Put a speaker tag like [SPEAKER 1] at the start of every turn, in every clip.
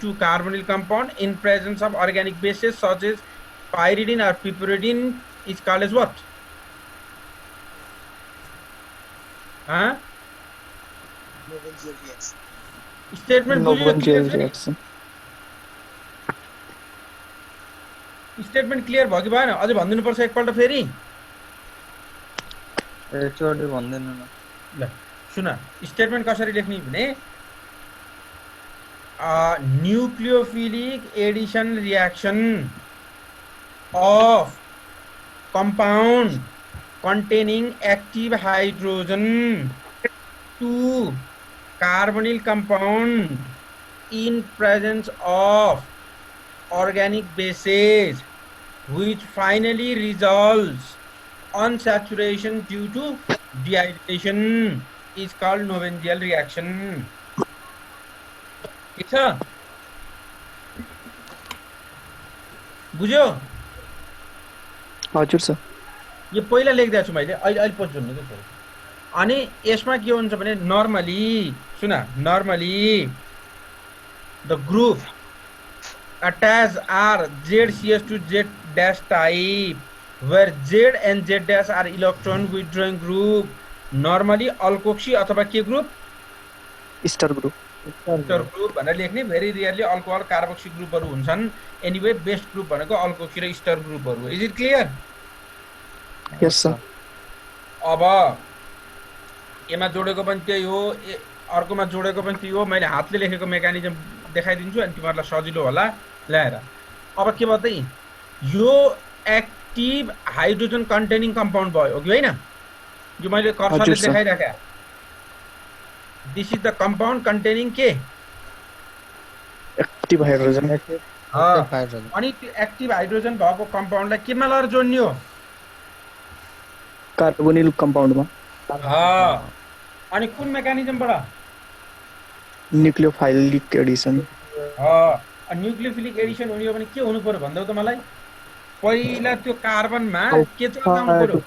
[SPEAKER 1] to carbonyl compound in presence of organic bases such as pyridine or piperidine is called as what? Huh?
[SPEAKER 2] Lorentzian reaction.
[SPEAKER 1] Statement बुझ्यो
[SPEAKER 3] Lorentzian
[SPEAKER 1] clear छ नि?
[SPEAKER 3] reaction.
[SPEAKER 1] Statement clear भयो कि भएन? अझै भनिदिनु पर्छ एकपल्ट फेरि?
[SPEAKER 3] एकचोटि भन्दिनु न।
[SPEAKER 1] ल सुन, स्टेटमेन्ट कसरी लेख्ने भने nucleophilic addition reaction of compound containing active hydrogen to carbonyl compound in presence of organic bases which finally resolves on saturation due to dehydration is called Lorentzian reaction. ठीक छ? बुझ्यो?
[SPEAKER 3] हजुर सर।
[SPEAKER 1] यो पहिला लेख्दैछु मैले, अहिले पछि जोड्नु के छ। अनि यसमा के हुन्छ भने normally the group attached are ZCS to Z dash type where Z and Z dash are electron withdrawing group. Normally alkoxy अथवा के group?
[SPEAKER 3] Star group.
[SPEAKER 1] स्टर ग्रुप भनेर लेख्ने। भेरी रियरली अल्कोहल कार्बोक्सी ग्रुपहरू हुन्छन्। एनीवे बेस्ट ग्रुप भनेको alkoxy र स्टर ग्रुपहरू। Is it clear?
[SPEAKER 3] Yes sir.
[SPEAKER 1] अब यसमा जोडेको पनि त्यही हो, अर्कोमा जोडेको पनि त्यही हो। मैले हातले लेखेको मेकानिजम देखाइदिन्छु अनि तिमीहरूलाई सजिलो होला ल्याएर। अब के भयो त यो एक्टिभ हाइड्रोजन कन्टेनिङ कम्पाउन्ड भयो हो कि होइन? यो मैले कर्सरले देखाइराखे। This is the compound containing के?
[SPEAKER 3] Active hydrogen.
[SPEAKER 1] अनि त्यो एक्टिभ हाइड्रोजन भएको कम्पाउन्डलाई केमा लगेर जोड्ने हो?
[SPEAKER 3] कार्बोनिल कम्पाउन्डमा।
[SPEAKER 1] अनि कुन मेकानिजमबाट?
[SPEAKER 3] न्युक्लियोफाइलिक एडिसन।
[SPEAKER 1] न्युक्लियोफिलिक एडिसन हुने हो भने के हुनु पर्यो भन्दै त मलाई? पहिला त्यो कार्बनमा के चार्ज आउनु पर्यो?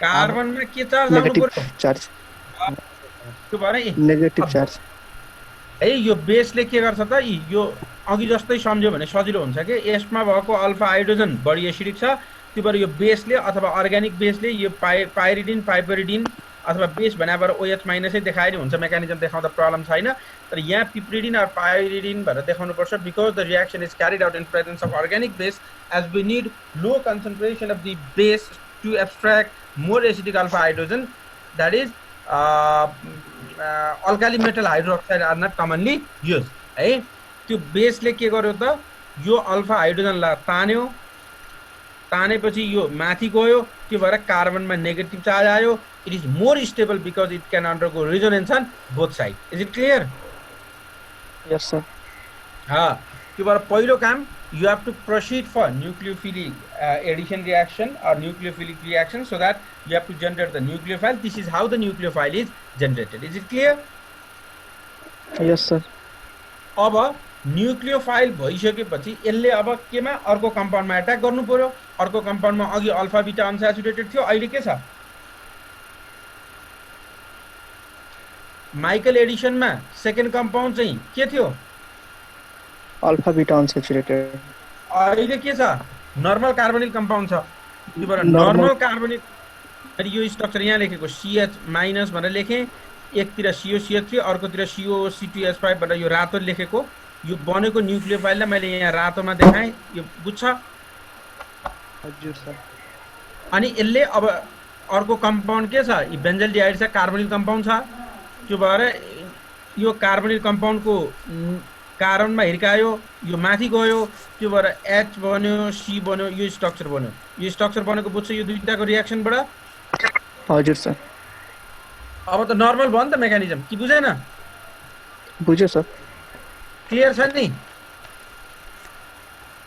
[SPEAKER 1] कार्बनमा के चार्ज आउनु पर्यो?
[SPEAKER 3] चार्ज।
[SPEAKER 1] त्यो भएर
[SPEAKER 3] नेगेटिभ चार्ज।
[SPEAKER 1] है यो बेसले के गर्छ त? यो अघि जस्तै सम्झ्यो भने सजिलो हुन्छ के? यसमा भएको अल्फा हाइड्रोजन बढी एसिडिक छ, त्यो भएर यो बेसले अथवा अर्ग्यानिक बेसले यो पाइरिडिन पाइपेरिडिन अथवा बेस भनेर OH माइनसै देखाएर हुन्छ। मेकानिजम देखाउँदा प्रब्लम छैन, तर यहाँ पिप्रिडिन र पाइरिडिन भनेर देखाउनु पर्छ because the reaction is carried out in presence of organic base as we need low concentration of the base to abstract more acidic alpha hydrogen that is alkali metal hydroxide are not commonly use है। त्यो बेसले के गर्यो त? यो alpha हाइड्रोजनलाई तान्यो, तानेपछि यो माथि गयो, त्यो भएर कार्बनमा नेगेटिभ चार्ज आयो। It is more stable because it can undergo resonance on both side. Is it clear?
[SPEAKER 3] Yes sir.
[SPEAKER 1] त्यो भएर पहिलो काम you have to proceed for nucleophilic addition reaction or nucleophilic reaction so that you have to generate the nucleophile. This is how the nucleophile is generated. Is it clear?
[SPEAKER 3] Yes sir.
[SPEAKER 1] अब न्युक्लियोफाइल भइसकेपछि यसले अब केमा अर्को कम्पाउन्डमा attack गर्नु पर्यो। अर्को कम्पाउन्डमा अघि अल्फा बीटा अनस्याचुरेटेड थियो, अहिले के छ? माइकल एडिसनमा सेकेन्ड कम्पाउन्ड चाहिँ के थियो?
[SPEAKER 3] Alpha beta unsaturated.
[SPEAKER 1] अहिले के छ? नर्मल कार्बोनिल कम्पाउन्ड छ। त्यो भएर नर्मल कार्बोनिल यो स्ट्रक्चर यहाँ लेखेको CH माइनस भनेर लेखेँ, एकतिर COCH3 अर्कोतिर COC2H5 भनेर यो रातो लेखेको। यो बनेको न्युक्लियोफाइललाई मैले यहाँ रातोमा देखाएँ, यो बुझ्छ?
[SPEAKER 3] हजुर सर।
[SPEAKER 1] अनि यसले अब अर्को कम्पाउन्ड के छ? यो बेन्जाइल डिहाइड छ, कार्बोनिल कम्पाउन्ड छ। त्यो भएर यो कार्बोनिल कम्पाउन्डको कार्बनमा हिर्कायो, यो माथि गयो, त्यो भएर H बन्यो, C बन्यो, यो स्ट्रक्चर बन्यो। यो स्ट्रक्चर बनेको बुझ्छ यो दुईटाको रिएक्सनबाट?
[SPEAKER 3] हजुर सर।
[SPEAKER 1] अब त नर्मल भयो नि त मेकानिजम, कि बुझेन?
[SPEAKER 3] बुझ्यो सर।
[SPEAKER 1] क्लियर छ नि?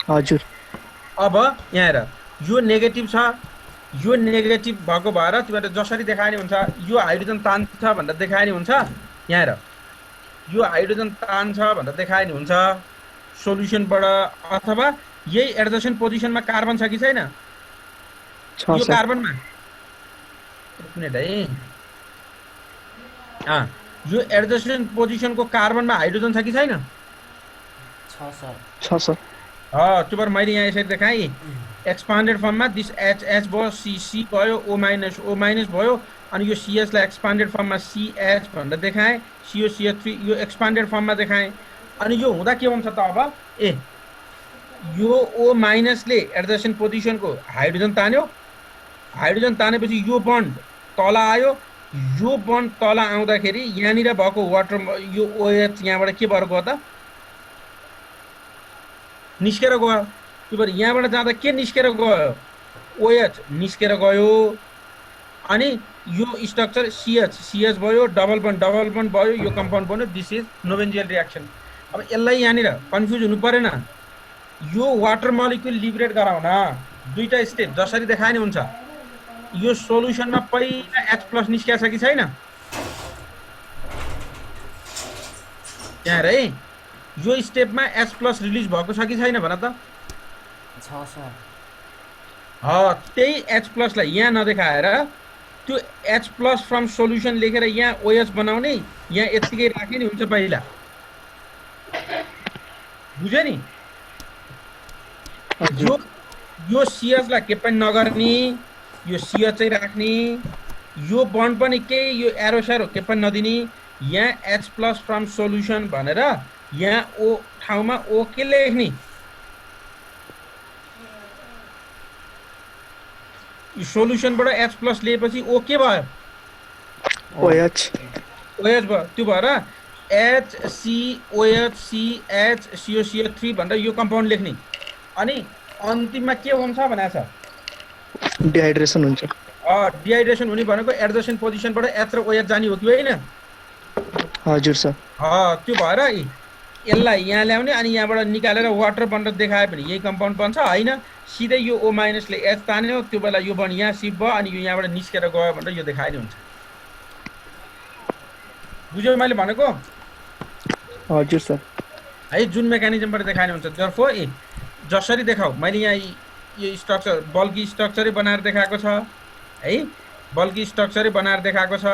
[SPEAKER 3] हजुर।
[SPEAKER 1] अब यहाँ हेर, यो नेगेटिभ छ, यो नेगेटिभ भएको भएर तिमीले जसरी देखाइने हुन्छ यो हाइड्रोजन तान्छ भनेर देखाइने हुन्छ। यहाँ हेर, यो हाइड्रोजन तान्छ भनेर देखाइने हुन्छ सोल्युसनबाट, अथवा यही एडजसेन्ट पोजिसनमा कार्बन छ कि छैन? यो कार्बनमा एक मिनेट है। यो एडजस्टेन्ट पोजिसनको कार्बनमा हाइड्रोजन छ कि छैन?
[SPEAKER 3] छ सर।
[SPEAKER 1] त्यो भएर मैले यहाँ यसरी देखाएँ एक्सपान्डेड फर्ममा दिस एच भयो, सी भयो, ओ माइनस भयो, अनि यो CH लाई एक्सपान्डेड फर्ममा CH भनेर देखाएँ, COCH3 यो एक्सपान्डेड फर्ममा देखाएँ। अनि यो हुँदा के हुन्छ त अब यो O माइनसले एडजस्टेन्ट पोजिसनको हाइड्रोजन तान्यो, हाइड्रोजन तानेपछि यो बन्ड तल आयो, यो बन्ड तल आउँदाखेरि यहाँनिर भएको वाटर यो OH यहाँबाट के भएर गयो त? निस्केर गयो। त्यो भएर यहाँबाट जाँदा के निस्केर गयो? OH निस्केर गयो। अनि यो स्ट्रक्चर CH भयो, डबल बन्ड भयो, यो कम्पाउन्ड बन्यो। This is Knoevenagel reaction. अब यसलाई यहाँनिर कन्फ्युज हुनु परेन। यो वाटर मोलिक्युल लिबरेट गराउन दुईटा स्टेप जसरी देखाए नि हुन्छ। यो सोलुसनमा पहिला H+ निस्किया छ कि छैन? यहाँ रे यो स्टेपमा H+ रिलिज भएको छ कि छैन भन त?
[SPEAKER 4] छ सर।
[SPEAKER 1] त्यही H+ लाई यहाँ नदेखाएर त्यो H+ फ्रम सोलुसन लेखेर यहाँ OH बनाउने, यहाँ यतिकै राख्ने नि हुन्छ पहिला। बुझ्यो नि? यो CH लाई के पनि नगर्ने, यो CH चाहिँ राख्ने, यो बन्ड पनि केही यो एरो सेरो के पनि नदिने, यहाँ H+ फ्रम सोलुसन भनेर यहाँ O ठाउँमा O के लेख्ने। सोलुसनबाट H+ लिएपछि O के भयो?
[SPEAKER 3] OH
[SPEAKER 1] भयो। त्यो भएर HCOH CH भनेर यो कम्पाउन्ड लेख्ने। अनि अन्तिममा के हुन्छ भनेको छ?
[SPEAKER 3] डिहाइड्रेसन हुन्छ।
[SPEAKER 1] डिहाइड्रेसन हुने भनेको एडजस्टेन्ट पोजिसनबाट H र OH जाने हो कि होइन?
[SPEAKER 3] हजुर सर।
[SPEAKER 1] त्यो भएर यसलाई यहाँ ल्याउने अनि यहाँबाट निकालेर वाटर बन्ड देखाए पनि यही कम्पाउन्ड बन्छ होइन? सिधै यो O- ले H तान्यो, त्यो बेला यो बन्ड यहाँ सिफ्ट भयो अनि यो यहाँबाट निस्केर गयो भनेर यो देखाए नि हुन्छ। बुझ्यौ मैले भनेको?
[SPEAKER 3] हजुर सर।
[SPEAKER 1] है जुन मेकानिजमबाट देखाए नि हुन्छ। जर्फो जसरी देखाऊ मैले यहाँ यो स्ट्रक्चर बल्की स्ट्रक्चरै बनाएर देखाएको छ है, बल्की स्ट्रक्चरै बनाएर देखाएको छ।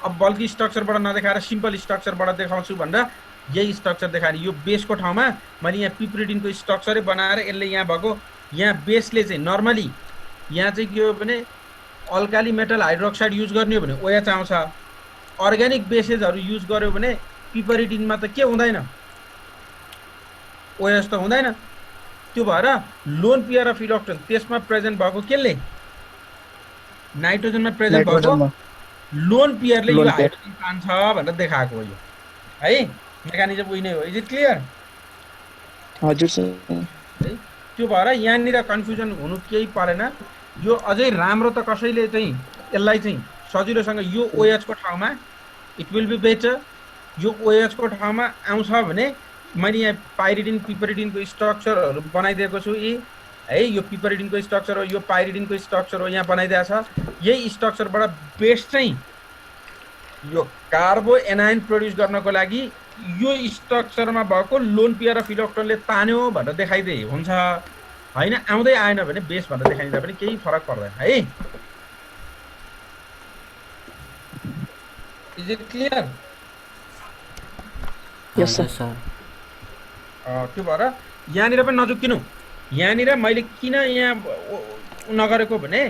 [SPEAKER 1] अब बल्की स्ट्रक्चरबाट नदेखाएर सिम्पल स्ट्रक्चरबाट देखाउँछु भनेर यही स्ट्रक्चर देखाएर यो बेसको ठाउँमा मैले यहाँ पिप्रिडिनको स्ट्रक्चरै बनाएर यसले यहाँ भएको यहाँ बेसले चाहिँ नर्मली यहाँ चाहिँ के हो भने अल्काली मेटल हाइड्रोक्साइड युज गर्ने हो भने OH आउँछ। अर्ग्यानिक बेसेसहरू युज गर्यो भने पिपरिडिनमा त के हुँदैन? OH त हुँदैन। त्यो भएर लोन पेयर अफ इलेक्ट्रोन त्यसमा प्रेजेन्ट भएको केले नाइट्रोजनमा प्रेजेन्ट भएको लोन पेयरले यो हाइड्रोजन तान्छ भनेर देखाएको हो यो है। मेकानिजम उही नै हो। Is it clear?
[SPEAKER 3] हजुर सर।
[SPEAKER 1] त्यो भएर यहाँनिर कन्फ्युजन हुनु केही परेन। यो अझै राम्रो त कसैले चाहिँ यसलाई चाहिँ सजिलोसँग यो OH को ठाउँमा इट विल बी बेटर। यो OH को ठाउँमा आउँछ भने मैले यहाँ पाइरिडिन पिपरिडिनको स्ट्रक्चरहरू बनाइदिएको छु है। यो पिपरिडिनको स्ट्रक्चर हो, यो पाइरिडिनको स्ट्रक्चर हो, यहाँ बनाइदिएको छ। यही स्ट्रक्चरबाट बेस चाहिँ यो कार्बो एनाइन प्रोड्युस गर्नको लागि यो स्ट्रक्चरमा भएको लोन पेयर अफ इलेक्ट्रोनले तान्यो भनेर देखाइदिए हुन्छ होइन? आउँदै आएन भने बेस भनेर देखाइदिँदा पनि केही फरक पर्दैन है। Is it clear?
[SPEAKER 3] Yes
[SPEAKER 4] sir.
[SPEAKER 1] त्यो भएर यहाँनिर पनि नझुक्किनु। यहाँनिर मैले किन यहाँ नगरेको भने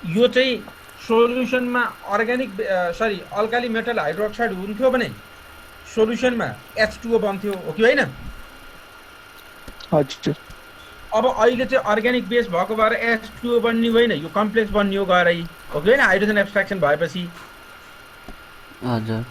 [SPEAKER 1] यो चाहिँ सोल्युसनमा अर्ग्यानिक अल्काली मेटल हाइड्रोक्साइड हुन्थ्यो भने सोल्युसनमा H2O बन्थ्यो हो कि होइन?
[SPEAKER 3] हजुर।
[SPEAKER 1] अब अहिले चाहिँ अर्ग्यानिक बेस भएको भएर H2O बन्ने होइन, यो कम्प्लेक्स बन्ने हो गएरै हो कि होइन? हाइड्रोजन एब्स्ट्राक्सन भएपछि।
[SPEAKER 4] हजुर।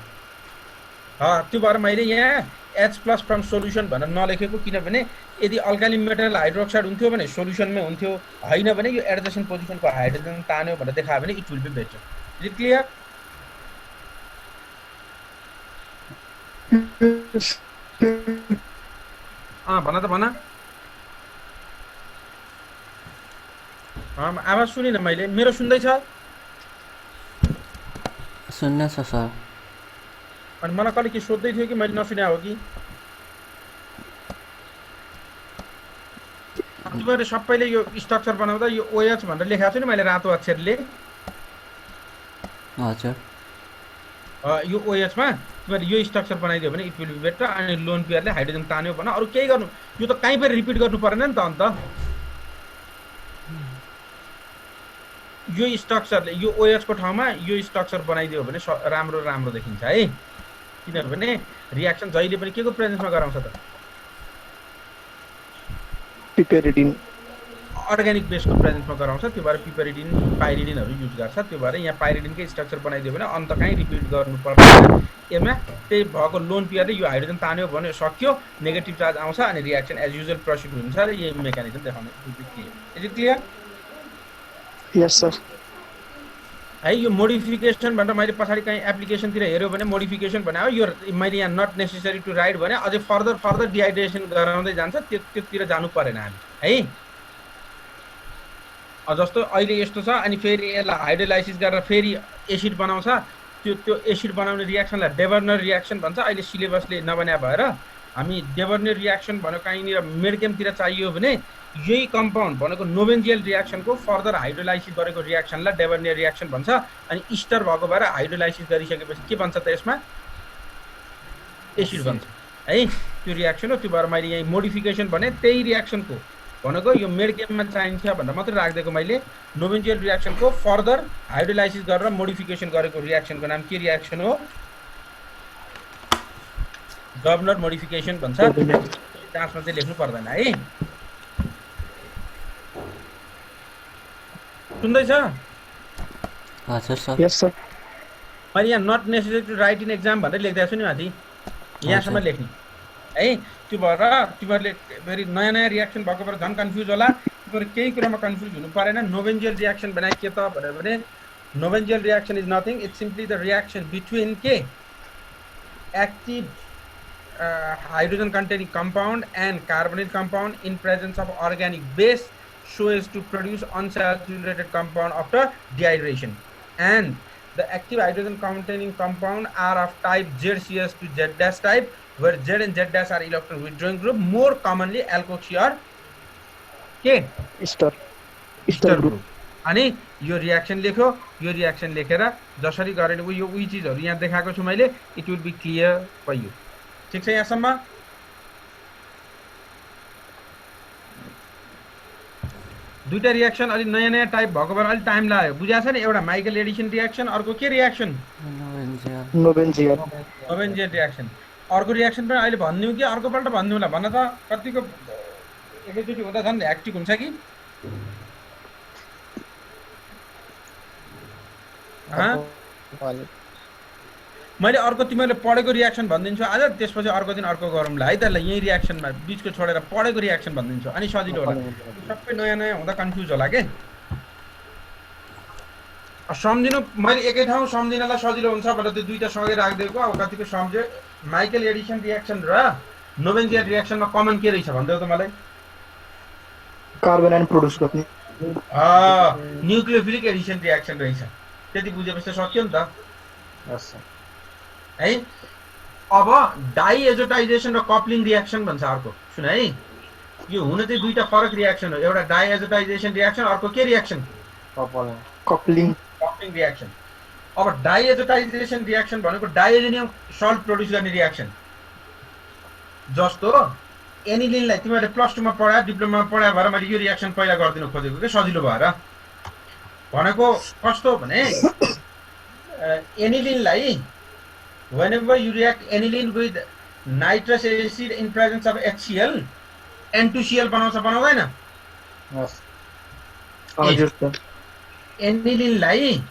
[SPEAKER 1] त्यो भएर मैले यहाँ H+ फ्रम सोल्युसन भनेर नलेखेको किनभने यदि अल्काली मेटल हाइड्रोक्साइड हुन्थ्यो भने सोल्युसनमै हुन्थ्यो, होइन भने यो एडजस्टेन्ट पोजिसनको हाइड्रोजन तान्यो भनेर देखायो भने it will be better. Is it clear? भन त भन। आवाज सुनिन मैले, मेरो सुन्दैछ?
[SPEAKER 4] सुन्दैछ सर।
[SPEAKER 1] अनि मलाई कहिले के सोध्दै थियो कि मैले नसुने हो कि? तिमीहरूले सबैले यो स्ट्रक्चर बनाउँदा यो OH भनेर लेखाएको छु नि मैले रातो अक्षरले।
[SPEAKER 4] हजुर।
[SPEAKER 1] यो OH मा तिमीले यो स्ट्रक्चर बनाइदियो भने इट विल बी बेटर अनि लोन पेयरले हाइड्रोजन तान्यो भने अरु केही गर्नु यो त कहीँ पनि रिपिट गर्नु पर्दैन नि त अन्त यो स्ट्रक्चरले यो OH को ठाउँमा यो स्ट्रक्चर बनाइदियो भने राम्रो राम्रो देखिन्छ है किनभने रियाक्सन जहिले पनि के को प्रेजेन्समा गराउँछ त
[SPEAKER 3] पिपेरिडिन
[SPEAKER 1] अर्ग्यानिक बेसको प्रेजेन्समा गराउँछ त्यो भएर पिपेरिडिन पाइरिडिनहरु युज गर्छ त्यो भएर यहाँ पाइरिडिनकै स्ट्रक्चर बनाइदियो भने अन्त कहीँ रिपिट गर्नु पर्दैन यसमा त्यही भएको लोन पेयरले यो हाइड्रोजन तान्यो भने सक्यो नेगेटिभ चार्ज आउँछ अनि रियाक्सन एज युजुअल प्रोसिड हुन्छ र यही मेकानिजम देखाउने is it clear
[SPEAKER 3] yes sir
[SPEAKER 1] है यो मोडिफिकेसन भनेर मैले पछाडी कहीँ एप्लिकेसनतिर हेर्यो भने मोडिफिकेसन भने यो मैले यहाँ नट नेसेसरी टु राइट भने अझै फर्दर डिहाइड्रेसन गराउँदै जान्छ त्योतिर जानु परेन हामी है जस्तो अहिले यस्तो छ अनि फेरि यसलाई हाइड्रोलाइसिस गरेर फेरि एसिड बनाउँछ त्यो एसिड बनाउने रियाक्सनलाई डेबर्नर रियाक्सन भन्छ अहिले सिलेबसले नबन्या भएर हामी डेबर्नर रियाक्सन भनेको कहीँनिर मेडकेमतिर चाहियो भने यही कम्पाउन्ड भनेको नोभेन्जियल रियाक्सनको फर्दर हाइड्रोलाइसिस गरेको रियाक्सनलाई डेबर्नियर रियाक्सन भन्छ अनि इस्टर भएको भएर हाइड्रोलाइसिस गरिसकेपछि के भन्छ त यसमा एसिड भन्छ है त्यो रियाक्सन हो त्यो भएर मैले यहाँ मोडिफिकेसन भने त्यही रियाक्सनको भनेको यो मेडकेममा चाहिन्छ भनेर मात्रै राखिदिएको मैले नोभेन्जियल रियाक्सनको फर्दर हाइड्रोलाइसिस गरेर मोडिफिकेसन गरेको रियाक्सनको नाम के रियाक्सन हो डबनर मोडिफिकेसन भन्छ डान्समा चाहिँ लेख्नु पर्दैन है सुन्दैछ
[SPEAKER 4] हजुर सर
[SPEAKER 3] यस सर
[SPEAKER 1] मैले यहाँ not necessary to write in exam भनेर लेख्दै छु नि माथि यहाँसम्म लेख्ने है त्यो भएर तिमीहरूले फेरि नयाँ नयाँ रियाक्सन भएको भएर झन् कन्फ्युज होला तिमीहरू केही कुरामा कन्फ्युज हुनु परेन नोभेन्जियल रियाक्सन भने के त भने Knoevenagel reaction is nothing it's simply the reaction between के active hydrogen containing compound and carbonyl compound in presence of organic base so as to produce unsaturated compound after dehydration and the active hydrogen containing compound are of type ZCS to Z dash type where Z and Z dash are electron withdrawing group more commonly alkoxy or K
[SPEAKER 3] स्टर group
[SPEAKER 1] अनि यो reaction लेख्यो यो reaction लेखेर जसरी गरेर यो उही चीजहरु यहाँ देखाएको छु मैले it will be clear for you ठीक छ यहाँसम्म दुईटा रियाक्सन अलि नयाँ नयाँ टाइप भएको भएर अलि टाइम लाग्यो बुझाछ नि एउटा माइकल एडिसन रियाक्सन अर्को के रियाक्सन नोभेन्जियल रियाक्सन अर्को रियाक्सन पनि अहिले भन्दियौ कि अर्कोपल्ट भन्दियौ होला भन्न त कतिको एकैचोटि हुँदा झन् ह्याक्टिक हुन्छ कि मैले अर्को तिमीहरूले पढेको रियाक्सन भनिदिन्छु आज त्यसपछि अर्को दिन अर्को गरौँला है त ल यही रियाक्सनमा बिचको छोडेर पढेको रियाक्सन भनिदिन्छु अनि सजिलो होला सबै नयाँ नयाँ हुँदा कन्फ्युज होला के सम्झिनु मैले एकै ठाउँ सम्झिनलाई सजिलो हुन्छ भनेर त्यो दुईटा सँगै राखिदिएको अब कतिको सम्झ्यो माइकल एडिसन रियाक्सन र नोभेन्जियल रियाक्सनमा कमन के रहेछ भन्देऊ त मलाई
[SPEAKER 3] कार्बन एन्ड प्रोड्युस गर्ने
[SPEAKER 1] न्युक्लियोफिलिक एडिसन रियाक्सन रहेछ त्यति बुझेपछि सक्यो नि त है अब डाइएजोटाइजेसन र कपलिङ रियाक्सन भन्छ अर्को सुन है यो हुन चाहिँ दुईटा फरक रियाक्सन हो एउटा डाइएजोटाइजेसन रियाक्सन अर्को के रियाक्सन
[SPEAKER 3] कपलिङ
[SPEAKER 1] रियाक्सन अब डाइएजोटाइजेसन रियाक्सन भनेको डाइएजेनियम सल्ट प्रोड्युस गर्ने रियाक्सन जस्तो एनिलिनलाई तिमीहरूले प्लस 2 मा पढायो डिप्लोमामा पढायो भएर मैले यो रियाक्सन पहिला गरिदिन खोजेको के सजिलो भएर भनेको कस्तो भने aniline whenever you react aniline with nitrous acid in presence of HCl N2Cl बनाउँदैन
[SPEAKER 3] हजुर सर
[SPEAKER 1] aniline लाई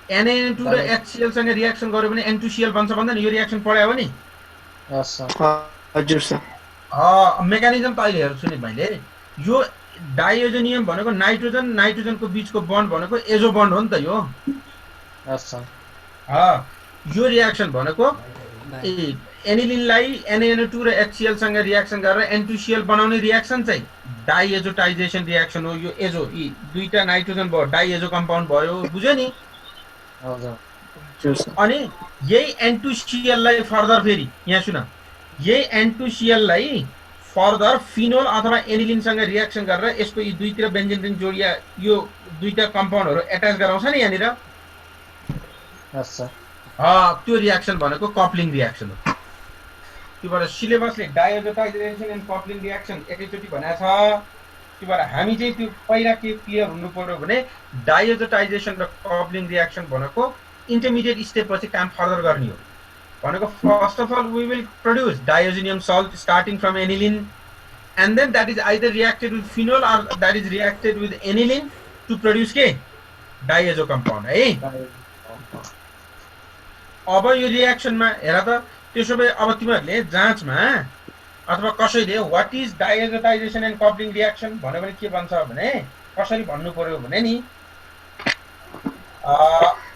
[SPEAKER 1] NaN2 र HCl सँग रियाक्सन गर्यो भने N2Cl बन्छ भन्दैन यो रियाक्सन पढायो भने
[SPEAKER 3] हजुर सर
[SPEAKER 1] मेकानिजम त अहिले हेर्छु नि मैले यो डाइओजेनियम भनेको नाइट्रोजनको बीचको बन्ड भनेको एजो बन्ड हो नि त यो यो रियाक्सन भनेको एनिलिनलाई NaN2 र HCl सँग रियाक्सन गरेर N2Cl बनाउने रियाक्सन चाहिँ डाइएजोटाइजेसन रियाक्सन हो यो एजो यी दुईटा नाइट्रोजन भयो डाइएजो कम्पाउन्ड भयो बुझ्यो नि अनि यही N2Cl लाई फर्दर फेरि यहाँ सुन यही N2Cl लाई फर्दर फिनोल अथवा एनिलिन सँग रियाक्सन गरेर यसको यी दुईतिर बेन्जिन रिङ जोडिया यो दुईटा कम्पाउन्डहरु एट्याच गराउँछ नि यहाँनिर त्यो रियाक्सन भनेको कपलिङ रियाक्सन हो। त्योबाट सिलेबसले डाइएजोटाइजेसन एन्ड कपलिङ रियाक्सन एकैचोटि भनेको छ। त्योबाट हामी चाहिँ त्यो पहिला के क्लियर हुनु पर्यो भने डाइएजोटाइजेसन र कपलिङ रियाक्सन भनेको इन्टरमिडिएट स्टेपपछि काम फर्दर गर्ने हो भनेको। First of all we will produce diazonium salt starting from aniline and then that is either reacted with phenol or that is reacted with aniline to produce के डाइएजो कम्पाउन्ड है। अब यो रियाक्सनमा हेर त त्यसो भए अब तिमीहरूले जाँचमा अथवा कसैले व्हाट इज डाइएजोटाइजेसन एन्ड कपलिङ रियाक्सन भन्यो भने के भन्छ भने कसरी भन्नु पर्यो भने नि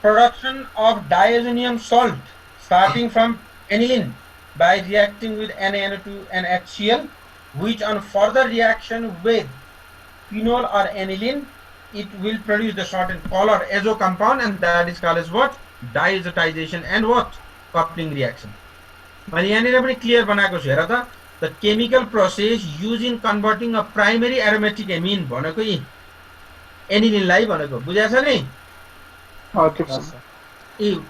[SPEAKER 1] production of diazonium salt starting from aniline by reacting with NaNO2 and HCl, which on further reaction with phenol or aniline, it will produce the certain colored azo compound, and that is called as what? Diazotization and what? Coupling reaction. मैले यहाँनिर पनि clear बनाएको छु हेर त। The chemical process used in converting a primary aromatic amine भनेको यी एनिलिनलाई भनेको बुझाछ नि?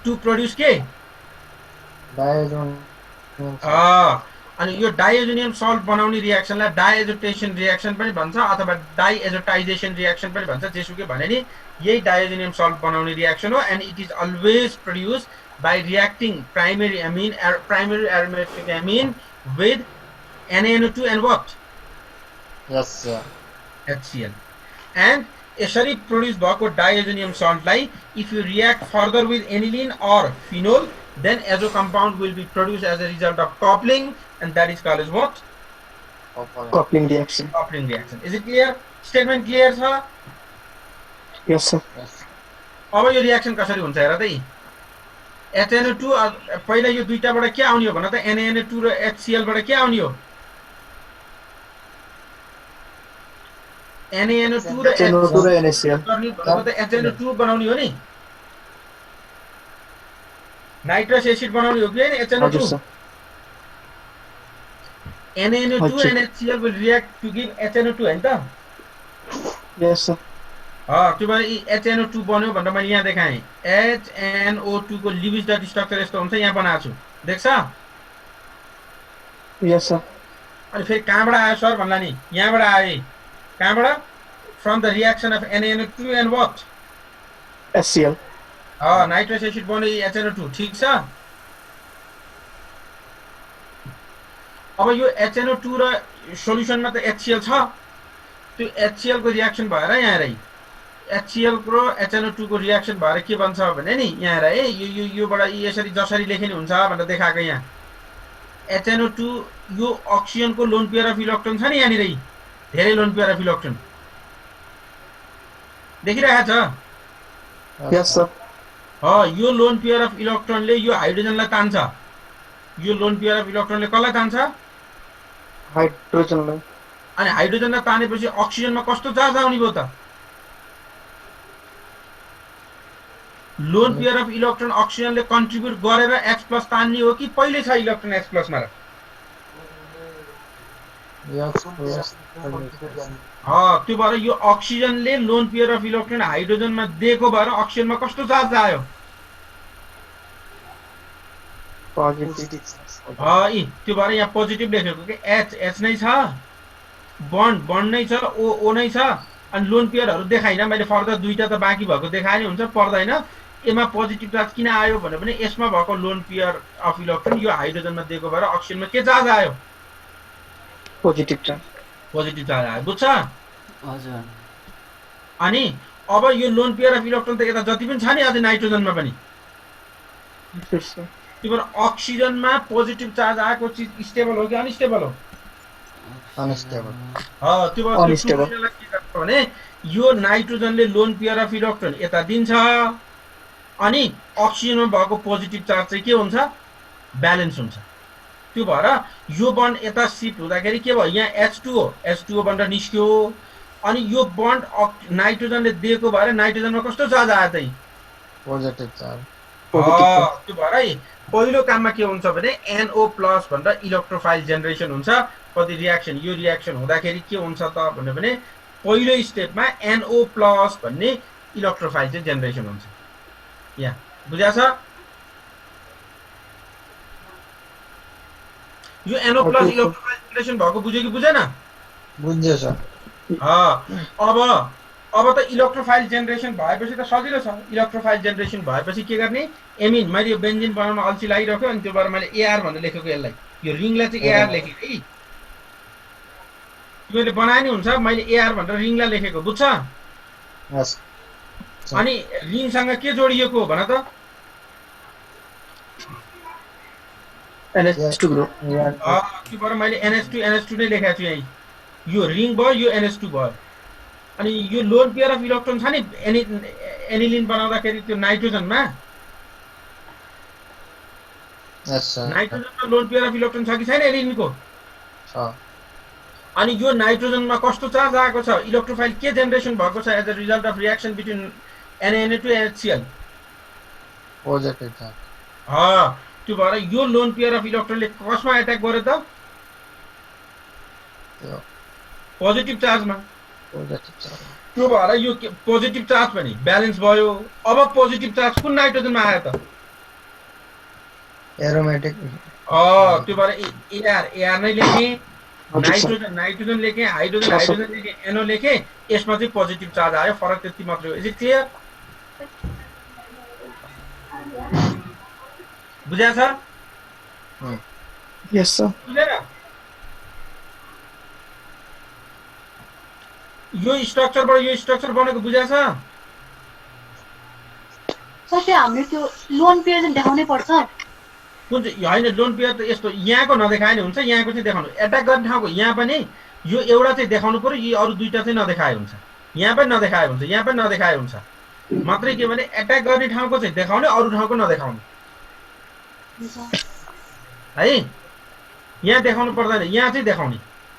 [SPEAKER 1] to produce के अनि यो डाइओजिनियम सल्ट बनाउने रियाक्सनलाई डाइएजोटेसन रियाक्सन पनि भन्छ अथवा डाइएजोटाइजेसन रियाक्सन पनि भन्छ। जेसुकै भने नि यही डाइओजिनियम सल्ट बनाउने रियाक्सन हो and it is always produce by reacting primary aromatic amine with NaNO2 and what?
[SPEAKER 2] Yes sir.
[SPEAKER 1] HCl. And यसरी प्रोड्युस भएको diazonium सल्टलाई if you react further with aniline or phenol, then azo compound will be produced as a result of coupling, and that is called as what?
[SPEAKER 3] Coupling reaction.
[SPEAKER 1] Coupling reaction. Is it clear? Statement clear छ?
[SPEAKER 3] Yes sir.
[SPEAKER 1] अब यो reaction कसरी हुन्छ हेर त। HNO2 पहिला यो दुईटाबाट के आउने हो भन त? NaNO2 र HCl बाट के आउने हो? NaNO2 र
[SPEAKER 3] NaCl
[SPEAKER 1] गर्ने भनेको त HNO2 बनाउने हो नि। नाइट्रस एसिड बनाउने हो कि हैन HNO2? NaNO2 and HCl will react to give HNO2 हैन त?
[SPEAKER 3] Yes sir.
[SPEAKER 1] त्यो भएर HNO2 बन्यो भनेर मैले यहाँ देखाएँ। HNO2 को लिविज डट स्ट्रक्चर यस्तो हुन्छ, यहाँ बनाएको छु देख्छ?
[SPEAKER 3] Yes sir.
[SPEAKER 1] अनि फेरि कहाँबाट आयो सर भन्ला नि? यहाँबाट आयो। कहाँबाट? From the reaction of NaNO2 and what?
[SPEAKER 3] HCl.
[SPEAKER 1] Nitrous acid बन्यो HNO2, ठीक छ? अब यो HNO2 र सोल्युसनमा त HCl छ। त्यो HCl को रियाक्सन भएर यहाँ रही HCl र HNO2 को रियाक्सन भएर के बन्छ भने नि यहाँ रहे योबाट यसरी जसरी लेखे नि हुन्छ भनेर देखाएको यहाँ। HNO2 यो अक्सिजनको लोन पेयर अफ इलेक्ट्रोन छ नि यहाँनिर धेरै लोन पेयर अफ इलेक्ट्रोन देखिरहेको छ?
[SPEAKER 3] Yes sir.
[SPEAKER 1] यो लोन पेयर अफ इलेक्ट्रोनले यो हाइड्रोजनलाई तान्छ। यो लोन पेयर अफ इलेक्ट्रोनले कसलाई तान्छ?
[SPEAKER 3] हाइड्रोजनलाई।
[SPEAKER 1] अनि हाइड्रोजनलाई तानेपछि अक्सिजनमा कस्तो चार्ज आउने भयो त? लोन पेयर अफ इलेक्ट्रोन अक्सिजनले कन्ट्रिब्युट गरेर H+ तान्ने हो कि पहिले छ इलेक्ट्रोन H+ मा? त्यो भएर यो अक्सिजनले लोन पेयर अफ इलेक्ट्रोन हाइड्रोजनमा दिएको भएर अक्सिजनमा कस्तो चार्ज आयो?
[SPEAKER 3] पोजिटिभ।
[SPEAKER 1] त्यो भएर यहाँ पोजिटिभ लेखेको कि H नै छ, बन्ड नै छ, O नै छ, अनि लोन पेयरहरू देखाइन मैले। फर्दर दुईटा त बाँकी भएको देखाए नि हुन्छ, पर्दैन। यसमा पोजिटिभ चार्ज किन आयो भने यसमा भएको लोन पेयर अफ इलेक्ट्रोन यो हाइड्रोजनमा दिएको भएर अक्सिजनमा के चार्ज आयो?
[SPEAKER 3] Positive charge.
[SPEAKER 1] पोजिटिभ चार्ज आयो, बुझ्छ?
[SPEAKER 4] हजुर।
[SPEAKER 1] अनि अब यो लोन पेयर अफ इलेक्ट्रोन त यता जति पनि छ नि अझै नाइट्रोजनमा पनि। त्यो भएर अक्सिजनमा पोजिटिभ चार्ज आएको चिज स्टेबल हो कि अनस्टेबल हो?
[SPEAKER 2] अनस्टेबल।
[SPEAKER 1] त्यो भएर भने यो नाइट्रोजनले लोन पेयर अफ इलेक्ट्रोन यता दिन्छ अनि अक्सिजनमा भएको पोजिटिभ चार्ज चाहिँ के हुन्छ? ब्यालेन्स हुन्छ। त्यो भएर यो बन्ड यता शिफ्ट हुँदाखेरि के भयो? यहाँ H2O बन्ड निस्क्यो अनि यो बन्ड नाइट्रोजनले दिएको भएर नाइट्रोजनमा कस्तो चार्ज आयो त?
[SPEAKER 2] Positive charge.
[SPEAKER 1] त्यो भएर पहिलो काममा के हुन्छ भने NO+ भनेर इलेक्ट्रोफाइल जेनेरेसन हुन्छ। कति रियाक्सन यो रियाक्सन हुँदाखेरि के हुन्छ त भने पहिलो स्टेपमा NO+ भन्ने इलेक्ट्रोफाइल चाहिँ जेनेरेसन हुन्छ। यहाँ बुझ्या छ? यो NO+
[SPEAKER 3] Okay,
[SPEAKER 1] इलेक्ट्रोफाइल जेनेरेसन भएको बुझ्यो कि बुझेन?
[SPEAKER 2] बुझ्यो सर।
[SPEAKER 1] अब त इलेक्ट्रोफाइल जेनेरेसन भएपछि त सजिलो छ। इलेक्ट्रोफाइल जेनेरेसन भएपछि के गर्ने? एमिन मैले यो बेन्जिन बनाउन अल्छी लागिरह्यो अनि त्यो भएर मैले AR भनेर लेखेको यसलाई। यो रिङलाई चाहिँ AR लेखेँ है। तिमीले बनाए नि हुन्छ, मैले AR भनेर रिङलाई लेखेको, बुझ्छ?
[SPEAKER 2] यस
[SPEAKER 1] अनि रिङसँग के जोडिएको हो भन त?
[SPEAKER 3] NH2 group.
[SPEAKER 1] त्यो भएर मैले NH2 नै लेखेको छु यहीँ। यो रिङ भयो, यो NH2 भयो। अनि यो लोन पेयर अफ इलेक्ट्रोन छ नि एनिलिन बनाउँदाखेरि त्यो नाइट्रोजनमा
[SPEAKER 2] यस सर।
[SPEAKER 1] नाइट्रोजनमा लोन पेयर अफ इलेक्ट्रोन छ कि छैन एनिलिनको?
[SPEAKER 2] छ।
[SPEAKER 1] अनि यो नाइट्रोजनमा कस्तो चार्ज आएको छ? इलेक्ट्रोफाइल के जेनेरेसन भएको छ as a result of reaction between Na2 HCl?
[SPEAKER 2] Positive charge.
[SPEAKER 1] त्यो भएर यो लोन पेयर अफ इलेक्ट्रोनले कसमा एट्याक गर्यो त?
[SPEAKER 2] त्यो
[SPEAKER 1] पोजिटिभ चार्जमा।
[SPEAKER 2] Positive charge.
[SPEAKER 1] त्यो भएर यो पोजिटिभ चार्ज पनि ब्यालेन्स भयो। अब पोजिटिभ चार्ज कुन नाइट्रोजनमा आयो त?
[SPEAKER 2] एरोमेटिक।
[SPEAKER 1] त्यो भएर AR नै लेखेँ, नाइट्रोजन लेखेँ, हाइड्रोजन लेखेँ, NO लेखेँ। यसमा चाहिँ पोजिटिभ चार्ज आयो, फरक त्यति मात्रै हो। Is it clear? बुझ्या छ?
[SPEAKER 3] Yes sir.
[SPEAKER 1] बुझेन? यो स्ट्रक्चरबाट यो स्ट्रक्चर बनेको बुझ्या छ?
[SPEAKER 5] सर त्यो हामीले त्यो लोन पेयर चाहिँ देखाउनै पर्छ?
[SPEAKER 1] कुन चाहिँ होइन, लोन पेयर त यस्तो यहाँको नदेखाए नि हुन्छ, यहाँको चाहिँ देखाउनु। एट्याक गर्ने ठाउँको यहाँ पनि यो एउटा चाहिँ देखाउनु पर्यो, यी अरू दुईटा चाहिँ नदेखाए हुन्छ। यहाँ पनि नदेखाए हुन्छ, यहाँ पनि नदेखाए हुन्छ। मात्रै के भने एट्याक गर्ने ठाउँको चाहिँ देखाउने, अरू ठाउँको नदेखाउने है। यहाँ देखाउनु पर्दैन, यहाँ चाहिँ देखाउने।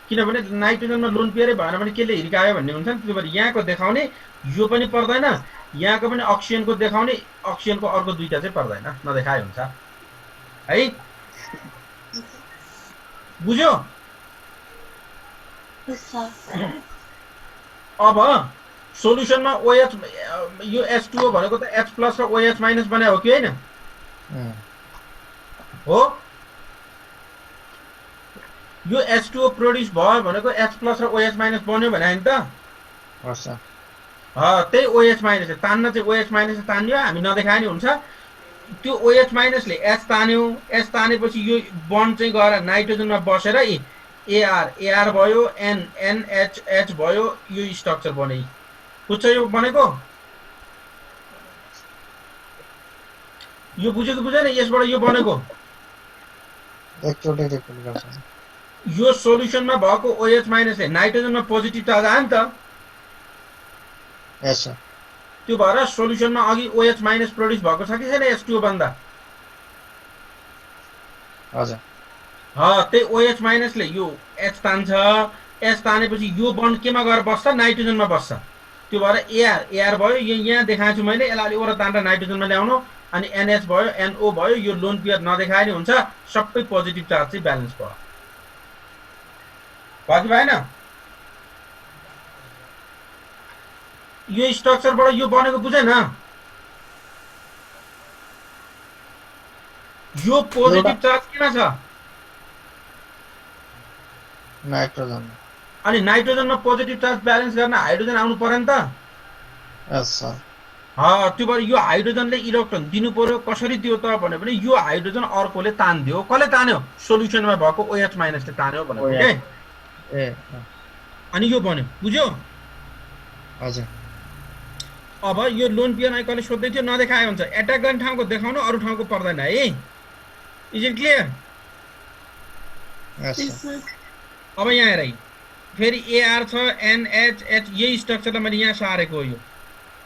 [SPEAKER 1] किनभने नाइट्रोजनमा लोन पेयरै भएन भने केले हिर्कायो भन्ने हुन्छ नि। त्यो भएर यहाँको देखाउने, यो पनि पर्दैन, यहाँको पनि अक्सिजनको देखाउने, अक्सिजनको अर्को दुईटा चाहिँ पर्दैन, नदेखाए हुन्छ है। बुझ्यो? अब सोल्युसनमा OH यो H2O भनेको त H+ र OH- बनायो हो कि होइन? हो। यो H2O प्रोड्युस भयो भनेको H+ र OH- बन्यो भने होइन त? त्यही OH- तान्न चाहिँ OH- तान्यो, हामी नदेखाए नि हुन्छ। त्यो OH- ले H तान्यो, H तानेपछि यो बन्ड चाहिँ गएर नाइट्रोजनमा बसेर AR भयो, NH भयो, यो स्ट्रक्चर बने। बुझ्छ यो बनेको? यो बुझ्यो कि बुझेन? यसबाट यो बनेको
[SPEAKER 2] एकचोटि रिपिट गर्छ।
[SPEAKER 1] यो सोल्युसनमा भएको OH- ले नाइट्रोजनमा पोजिटिभ चार्ज आयो नि त?
[SPEAKER 2] यस सर।
[SPEAKER 1] त्यो भएर सोल्युसनमा अघि OH- प्रोड्युस भएको छ कि छैन H2O भन्दा?
[SPEAKER 2] हजुर।
[SPEAKER 1] त्यही OH- ले यो H तान्छ, H तानेपछि यो बन्ड केमा गएर बस्छ? नाइट्रोजनमा बस्छ। त्यो भएर AR भयो, यो यहाँ देखाएको छु मैले, यसलाई अलिक ओर तानेर नाइट्रोजनमा ल्याउनु। अनि NH भयो, NO भयो, यो लोन पेयर नदेखाए नि हुन्छ, सबै पोजिटिभ चार्ज चाहिँ ब्यालेन्स भयो। भयो कि भएन? यो स्ट्रक्चरबाट यो बनेको बुझेन? यो पोजिटिभ चार्ज किन छ?
[SPEAKER 2] नाइट्रोजन।
[SPEAKER 1] अनि नाइट्रोजनमा पोजिटिभ चार्ज ब्यालेन्स गर्न हाइड्रोजन आउनु पर्यो नि त?
[SPEAKER 2] यस सर।
[SPEAKER 1] त्यो भएर यो हाइड्रोजनले इलेक्ट्रोन दिनु पर्यो। कसरी दियो त भने यो हाइड्रोजन अर्कोले तान्दियो। कसले तान्यो? सोल्युसनमा भएको OH- ले तान्यो भनेको के? अनि यो बन्यो, बुझ्यो?
[SPEAKER 2] हजुर।
[SPEAKER 1] अब यो लोन पेयर आइकले सोध्दै थियो, नदेखाए हुन्छ। एट्याक गर्ने ठाउँको देखाउनु, अरू ठाउँको पर्दैन है। Is it clear? अब यहाँ हेर, फेरि AR छ, NH यही स्ट्रक्चरलाई मैले यहाँ सारेको हो। यो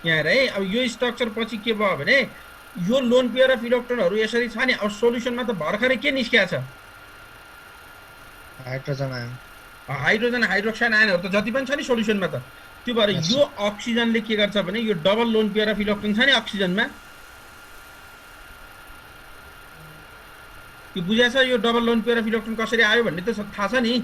[SPEAKER 1] यहाँ हेर है। अब यो स्ट्रक्चर पछि के भयो भने यो लोन पेयर अफ इलेक्ट्रोनहरू यसरी छ नि। अब सोल्युसनमा त भर्खरै के निस्किया छ?
[SPEAKER 2] हाइड्रोजन आयो।
[SPEAKER 1] हाइड्रोजन हाइड्रोक्साइड आयनहरू त जति पनि छ नि सोल्युसनमा त। त्यो भएर यो अक्सिजनले के गर्छ भने यो double loan pair of electron छ नि अक्सिजनमा, यो बुझ्या छ? यो double loan pair of electron कसरी आयो भन्ने त थाहा छ नि।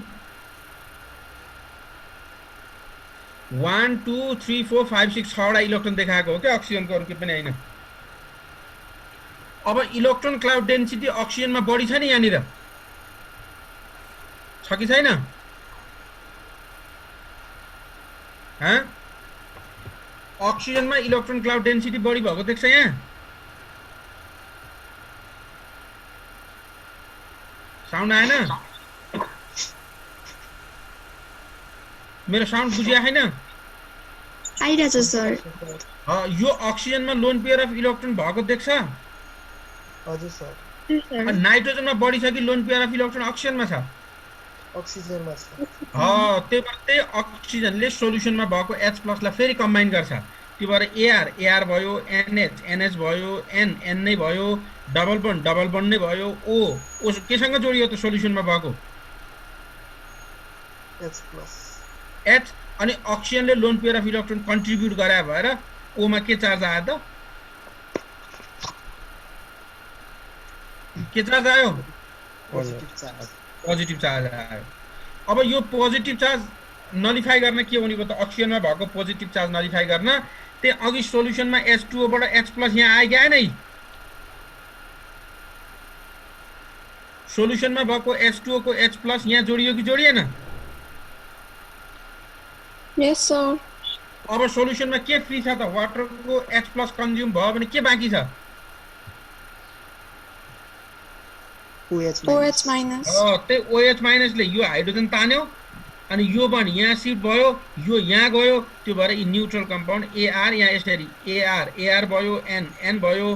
[SPEAKER 1] 1 2 3 4 5 6 6वटा इलेक्ट्रोन देखाएको हो क्या अक्सिजनको, अरू के पनि होइन। अब इलेक्ट्रोन क्लाउड डेन्सिटी अक्सिजनमा बढी छ नि यहाँनिर, छ कि छैन अक्सिजनमा इलेक्ट्रोन क्लाउड डेन्सिटी बढी भएको देख्छ यहाँ साउन्ड आएन मेरो साउन्ड बुझिया छैन
[SPEAKER 6] आइरहेछ सर
[SPEAKER 1] यो अक्सिजनमा लोन पेयर अफ इलेक्ट्रोन भएको देख्छ
[SPEAKER 7] हजुर सर
[SPEAKER 1] नाइट्रोजनमा बढी छ कि लोन पेयर अफ इलेक्ट्रोन अक्सिजनमा छ
[SPEAKER 7] अक्सिजनमा छ
[SPEAKER 1] त्यही भएर त्यही अक्सिजनले सोल्युसनमा भएको H+ लाई फेरि कम्बाइन गर्छ त्यो भएर AR भयो NH भयो N नै भयो डबल बन्ड नै भयो O केसँग जोडियो त सोल्युसनमा भएको H अनि अक्सिजनले lone pair of electron contribute गरे भएर O मा के चार्ज आयो त के चार्ज आयो पोजिटिभ चार्ज आयो अब यो पोजिटिभ चार्ज नलिफाई गर्न के हुने भयो त अक्सिजनमा भएको पोजिटिभ चार्ज नलिफाई गर्न त्यही अघि सोल्युसनमा H2O बाट H+ यहाँ आयो कि आएन सोल्युसनमा भएको H2O को H+ यहाँ जोडियो कि जोडिएन
[SPEAKER 6] यस सर
[SPEAKER 1] अब सोल्युसनमा के फ्री छ त वाटरको H+ कन्ज्युम भयो भने के बाँकी छ
[SPEAKER 6] OH माइनस
[SPEAKER 1] त्यही OH माइनसले यो हाइड्रोजन तान्यो अनि यो बन्ड यहाँ शिफ्ट भयो यो यहाँ गयो त्यो भएर यी न्यूट्रल कम्पाउन्ड AR यहाँ यसरी AR भयो N भयो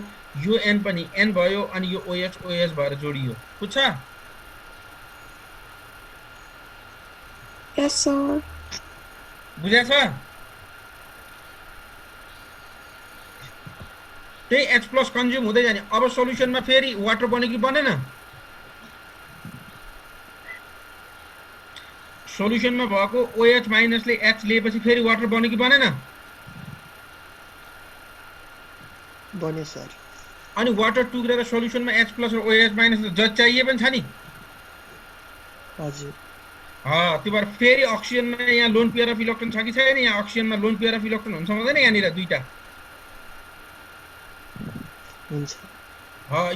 [SPEAKER 1] यो N पनि N भयो अनि यो OH भएर जोडियो बुझ्छ
[SPEAKER 6] यस सर
[SPEAKER 1] बुझ्छ त्यही H+ कन्ज्युम हुँदै जाने अब सोल्युसनमा फेरि वाटर बन्यो कि बनेन सोल्युसनमा भएको OH माइनसले H लिएपछि फेरि वाटर बन्यो कि बनेन
[SPEAKER 7] बन्यो सर
[SPEAKER 1] अनि वाटर टुक्रेर सोल्युसनमा H+ र OH माइनस जति चाहिए पनि छ नि
[SPEAKER 7] हजुर
[SPEAKER 1] त्यो भएर फेरि अक्सिजनमा यहाँ लोन पेयर अफ इलेक्ट्रोन छ कि छैन यहाँ अक्सिजनमा लोन पेयर अफ इलेक्ट्रोन हुन्छ हुँदैन यहाँनिर दुईटा
[SPEAKER 7] हुन्छ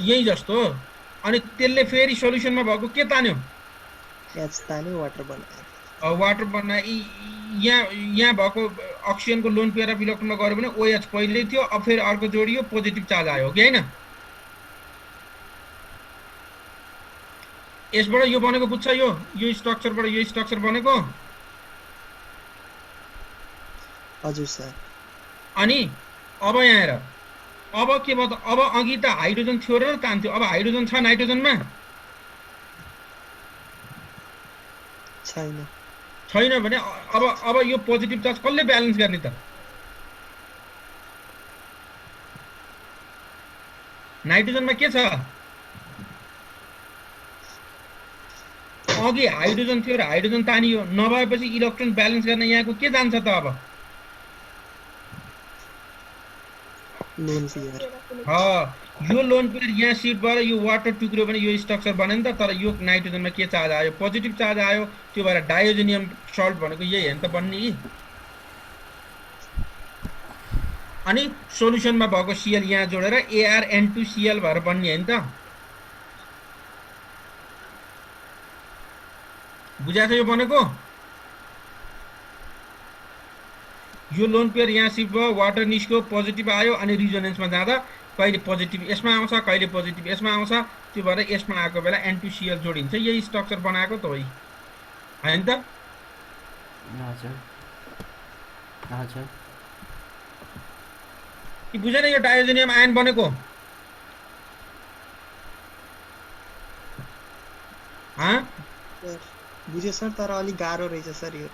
[SPEAKER 1] यही जस्तो अनि त्यसले फेरि सोल्युसनमा भएको के तान्यो
[SPEAKER 7] H तान्यो वाटर बनायो
[SPEAKER 1] वाटर बनाए यहाँ भएको अक्सिजनको लोन पेयर अफ इलेक्ट्रोनमा गऱ्यो भने OH पहिल्यै थियो अब फेरि अर्को जोडियो पोजिटिभ चार्ज आयो कि होइन यसबाट यो बनेको बुझ्छ यो स्ट्रक्चरबाट यो स्ट्रक्चर बनेको
[SPEAKER 7] हजुर सर
[SPEAKER 1] अनि अब यहाँ हेर अब के भयो त अब अघि त हाइड्रोजन थियो र तान्थ्यो अब हाइड्रोजन छ नाइट्रोजनमा छैन भने अब यो पोजिटिभ चार्ज कसले ब्यालेन्स गर्ने त नाइट्रोजनमा के छ अघि हाइड्रोजन थियो र हाइड्रोजन तानियो नभएपछि इलेक्ट्रोन ब्यालेन्स गर्न यहाँको के जान्छ त अब
[SPEAKER 7] लोन पेयर
[SPEAKER 1] यो लोन पेयर यहाँ शिफ्ट भएर यो वाटर टुक्रियो भने यो स्ट्रक्चर बन्यो नि त तर यो नाइट्रोजनमा के चार्ज आयो पोजिटिभ चार्ज आयो त्यो भएर डायोजेनियम सल्ट भनेको यही हो नि त बन्ने अनि सोल्युसनमा भएको Cl यहाँ जोडेर ArN2Cl भएर बन्ने हो नि त बुझाएको यो बनेको यो लोन पेयर यहाँ शिफ्ट भयो वाटर निस्क्यो पोजिटिभ आयो अनि रिजोनेन्समा जाँदा कहिले पोजिटिभ यसमा आउँछ कहिले पोजिटिभ यसमा आउँछ त्यो भएर यसमा आएको बेला N2Cl जोडिन्छ यही स्ट्रक्चर बनाएको त होइन त
[SPEAKER 4] हजुर
[SPEAKER 1] कि बुझेन यो डायोजेनियम आयन बनेको
[SPEAKER 7] बुझ्यो सर तर अलि गाह्रो रहेछ सर यो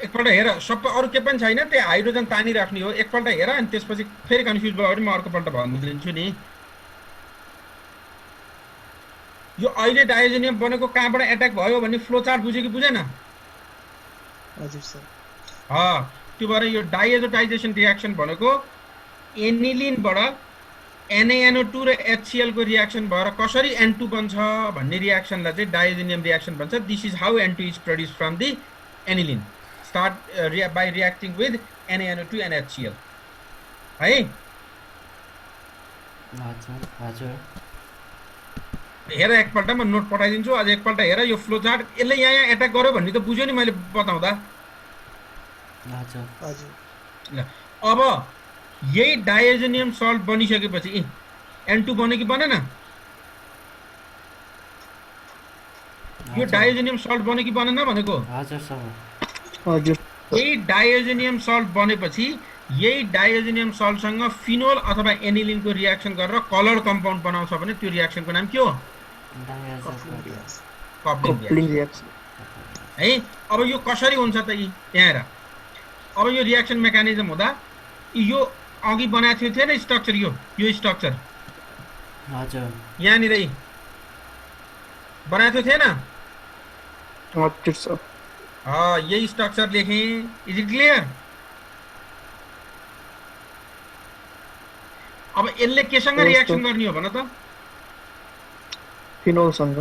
[SPEAKER 1] एकपल्ट हेर सबै अरू के पनि छैन त्यही हाइड्रोजन तानिराख्ने हो एकपल्ट हेर अनि त्यसपछि फेरि कन्फ्युज भयो भने म अर्कोपल्ट भनिदिन्छु नि यो अहिले डायोजेनियम बनेको कहाँबाट एट्याक भयो भन्ने फ्लो चार्ट बुझ्यो कि बुझेन
[SPEAKER 7] हजुर सर
[SPEAKER 1] त्यो भएर यो डाइएजोटाइजेसन रियाक्सन भनेको एनिलिनबाट NaNO2 र HCl को रियाक्सन भएर कसरी N2 बन्छ भन्ने रियाक्सनलाई चाहिँ डायोजेनियम रियाक्सन भन्छ this is how N2 is produced from the aniline start by reacting with NaNO2 and HCl है हेर एकपल्ट म नोट पठाइदिन्छु अझ एकपल्ट हेर यो फ्लो चार्ट यसले यहाँ एट्याक गर्यो भन्ने त बुझ्यो नि मैले बताउँदा
[SPEAKER 4] हजुर
[SPEAKER 7] हजुर
[SPEAKER 1] ल अब यही डाइएजेनियम सल्ट बनिसकेपछि N2 बन्यो कि बनेन यो डाइएजेनियम सल्ट बन्यो कि बनेन भनेको
[SPEAKER 4] हजुर सर
[SPEAKER 3] हजुर
[SPEAKER 1] यही डाइएजेनियम सल्ट बनेपछि यही डाइएजेनियम सल्टसँग फिनोल अथवा एनिलिनको रियाक्सन गरेर कलर कम्पाउन्ड बनाउँछ भने त्यो रियाक्सनको नाम के हो कप्लिङ
[SPEAKER 3] कप्लिङ रिएक्सन
[SPEAKER 1] है अब यो कसरी हुन्छ त यी यहाँ हेर अब यो रियाक्सन मेकानिजम हुँदा यो अघि बनाएको थियो नि स्ट्रक्चर यो स्ट्रक्चर
[SPEAKER 4] हजुर
[SPEAKER 1] यहाँनिर बनाएको थिएन
[SPEAKER 3] हजुर सर
[SPEAKER 1] यही स्ट्रक्चर लेखेँ इज इट क्लियर अब यसले केसँग रियाक्सन गर्ने हो भन त
[SPEAKER 3] फिनोलसँग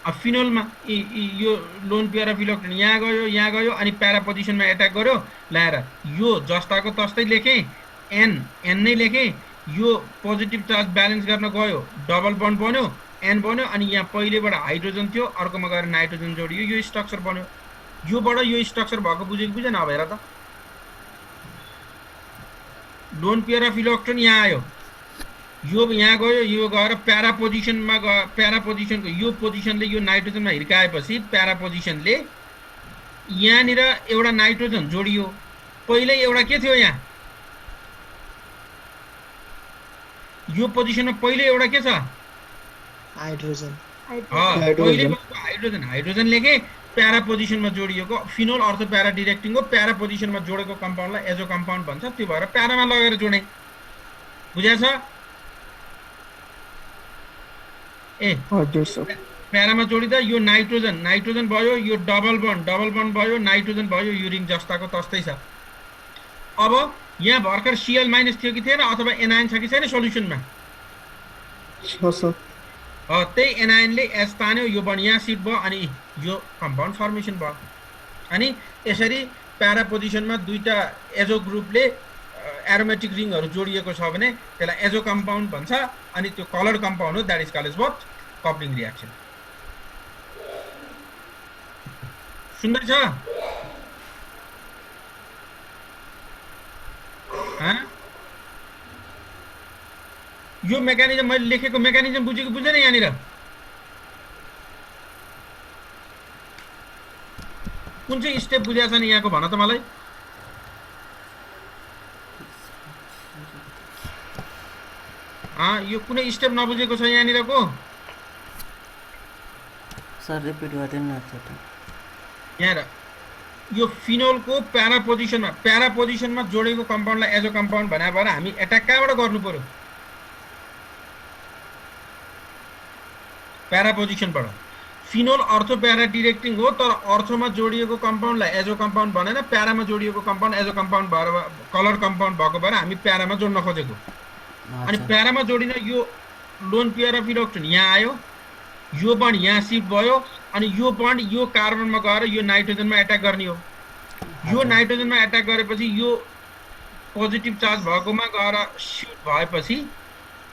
[SPEAKER 1] अब फिनोलमा यो लोन प्याराफिलोक्टेन यहाँ गयो अनि प्यारा पोजिसनमा एट्याक गर्यो ल्याएर यो जस्ताको तस्तै लेखेँ एन नै लेखेँ यो पोजिटिभ चार्ज ब्यालेन्स गर्न गयो डबल बन्ड बन्यो एन बन्यो अनि यहाँ पहिलेबाट हाइड्रोजन थियो अर्कोमा गएर नाइट्रोजन जोडियो यो स्ट्रक्चर बन्यो योबाट यो स्ट्रक्चर भएको बुझेको बुझेन अब हेर त लोन प्याराफिलोक्टेन यहाँ आयो यो यहाँ गयो यो गएर प्यारा पोजिसनको यो पोजिसनले यो नाइट्रोजनमा हिर्काएपछि प्यारा पोजिसनले यहाँनिर एउटा नाइट्रोजन जोडियो पहिल्यै एउटा के थियो यहाँ यो पोजिसनमा पहिले एउटा के छ
[SPEAKER 7] हाइड्रोजन
[SPEAKER 1] पहिले हाइड्रोजन लेखे प्यारा पोजिसनमा जोडिएको फिनोल अर्थ प्यारा डिरेक्टिङ हो प्यारा पोजिसनमा जोडेको कम्पाउन्डलाई एजो कम्पाउन्ड भन्छ त्यो भएर प्यारामा लगेर जोडे बुझ्या छ
[SPEAKER 3] हजुर सर
[SPEAKER 1] प्यारामा जोडिदा यो नाइट्रोजन भयो यो डबल बन्ड भयो नाइट्रोजन भयो यो रिङ जस्ताको तस्तै छ अब यहाँ भर्खर Cl माइनस थियो कि थिएन अथवा एनायन छ कि छैन सोल्युसनमा त्यही एनायनले एस तान्यो यो बन्ड यहाँ सिट भयो अनि यो कम्पाउन्ड फर्मेसन भयो अनि यसरी प्यारा पोजिसनमा दुईटा एजो ग्रुपले एरोमेटिक रिङहरू जोडिएको छ भने त्यसलाई एजो कम्पाउन्ड भन्छ अनि त्यो कलर कम्पाउन्ड हो that is called as what coupling reaction सुन्दैछ यो मेकानिजम मैले लेखेको मेकानिजम बुझेको बुझेन यहाँनिर कुन चाहिँ स्टेप बुझेको छ नि यहाँको भन त मलाई यो कुनै स्टेप नबुझेको छ यहाँनिरको
[SPEAKER 4] सर रिपिट गरिदिनु न
[SPEAKER 1] यहाँ यो फिनोलको प्यारा पोजिसनमा जोडेको कम्पाउन्डलाई एजो कम्पाउन्ड भने भएर हामी एट्याक कहाँबाट गर्नु पर्यो प्यारा पोजिसनबाट फिनोल अर्थो प्यारा डिरेक्टिङ हो तर अर्थोमा जोडिएको कम्पाउन्डलाई एजो कम्पाउन्ड भनेन प्यारामा जोडिएको कम्पाउन्ड एजो कम्पाउन्ड भएर कलर कम्पाउन्ड भएको भएर हामी प्यारामा जोड्न खोजेको अनि प्यारामा जोडिन यो लोन प्याराफिलोक्टेन यहाँ आयो यो बन्ड यहाँ सिफ्ट भयो अनि यो बन्ड यो कार्बनमा गएर यो नाइट्रोजनमा एट्याक गर्ने हो यो नाइट्रोजनमा एट्याक गरेपछि यो पोजिटिभ चार्ज भएकोमा गएर सिफ्ट भएपछि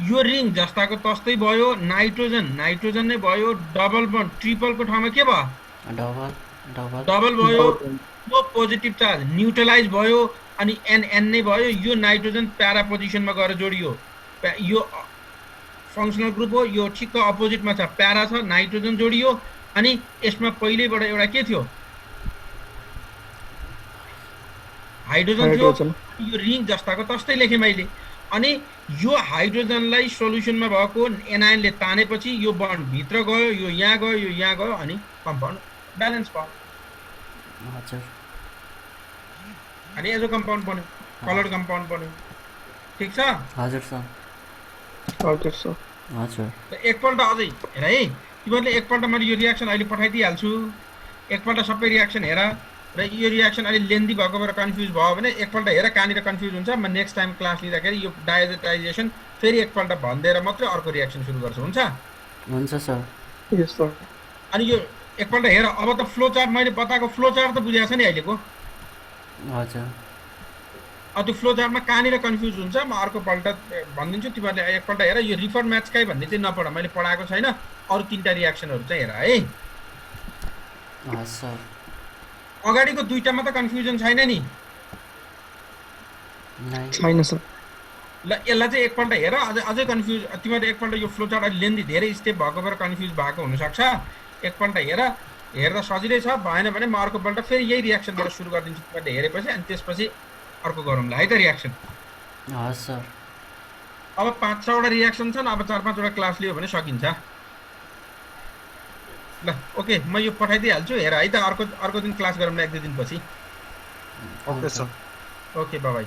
[SPEAKER 1] यो रिङ जस्ताको तस्तै भयो नाइट्रोजन नै भयो डबल बन्ड ट्रिपलको ठाउँमा के भयो डबल भयो यो पोजिटिभ चार्ज न्युट्रलाइज भयो अनि एन नै भयो यो नाइट्रोजन प्यारा पोजिसनमा गएर जोडियो यो फङ्सनल ग्रुप हो यो ठिक्क अपोजिटमा छ प्यारा छ नाइट्रोजन जोडियो अनि यसमा पहिलेबाट एउटा के थियो हाइड्रोजन थियो यो रिङ जस्ताको तस्तै लेखेँ मैले अनि यो हाइड्रोजनलाई सोल्युसनमा भएको एनायनले तानेपछि यो बन्ड भित्र गयो यो यहाँ गयो अनि कम्पाउन्ड ब्यालेन्स भयो अनि एजो कम्पाउन्ड बन्यो कलर कम्पाउन्ड बन्यो ठिक छ
[SPEAKER 4] हजुर सर
[SPEAKER 1] एकपल्ट अझै हेर है तिमीहरूले एकपल्ट मैले यो रियाक्सन अहिले पठाइदिइहाल्छु एकपल्ट सबै रियाक्सन हेर र यो रियाक्सन अलि लेन्दी भएको भएर कन्फ्युज भयो भने एकपल्ट हेर कहाँनिर कन्फ्युज हुन्छ म नेक्स्ट टाइम क्लास लिँदाखेरि यो डायजेटाइजेसन फेरि एकपल्ट भनिदिएर मात्रै अर्को रियाक्सन सुरु गर्छु हुन्छ
[SPEAKER 4] सर
[SPEAKER 3] यस सर
[SPEAKER 1] अनि यो एकपल्ट हेर अब त फ्लो चार्ट मैले बताएको फ्लो चार्ट त बुझाएको छ नि अहिलेको
[SPEAKER 4] हजुर
[SPEAKER 1] त्यो फ्लो चार्टमा कहाँनिर कन्फ्युज हुन्छ म अर्कोपल्ट भनिदिन्छु तिमीहरूले एकपल्ट हेर यो रिफर म्याच काइ भन्ने चाहिँ नपढ मैले पढाएको छैन अरू 3टा रियाक्सनहरु चाहिँ हेर है
[SPEAKER 4] हस् सर
[SPEAKER 1] अगाडिको दुईटामा त कन्फ्युजन छैन नि
[SPEAKER 4] नै
[SPEAKER 3] छैन सर
[SPEAKER 1] ल यसलाई चाहिँ एकपल्ट हेर अझै कन्फ्युज तिमीले एकपल्ट यो फ्लो चार्ट अलि लेन्दी धेरै स्टेप भएको भएर कन्फ्युज भएको हुन सक्छ एकपल्ट हेर्दा सजिलै छ भएन भने म अर्कोपल्ट फेरि यही रियाक्सनबाट सुरु गरिदिन्छु तिमीले हेरेपछि अनि त्यसपछि अर्को गरौँला है त रियाक्सन
[SPEAKER 4] हस् सर
[SPEAKER 1] अब 5-6 वटा रियाक्सन छन् अब 4-5 वटा क्लास लियो भने सकिन्छ ल ओके म यो पठाइदिइहाल्छु हेर है त अर्को दिन क्लास गरौँला 1-2 दिनपछि
[SPEAKER 2] ओके सर
[SPEAKER 1] ओके बाइ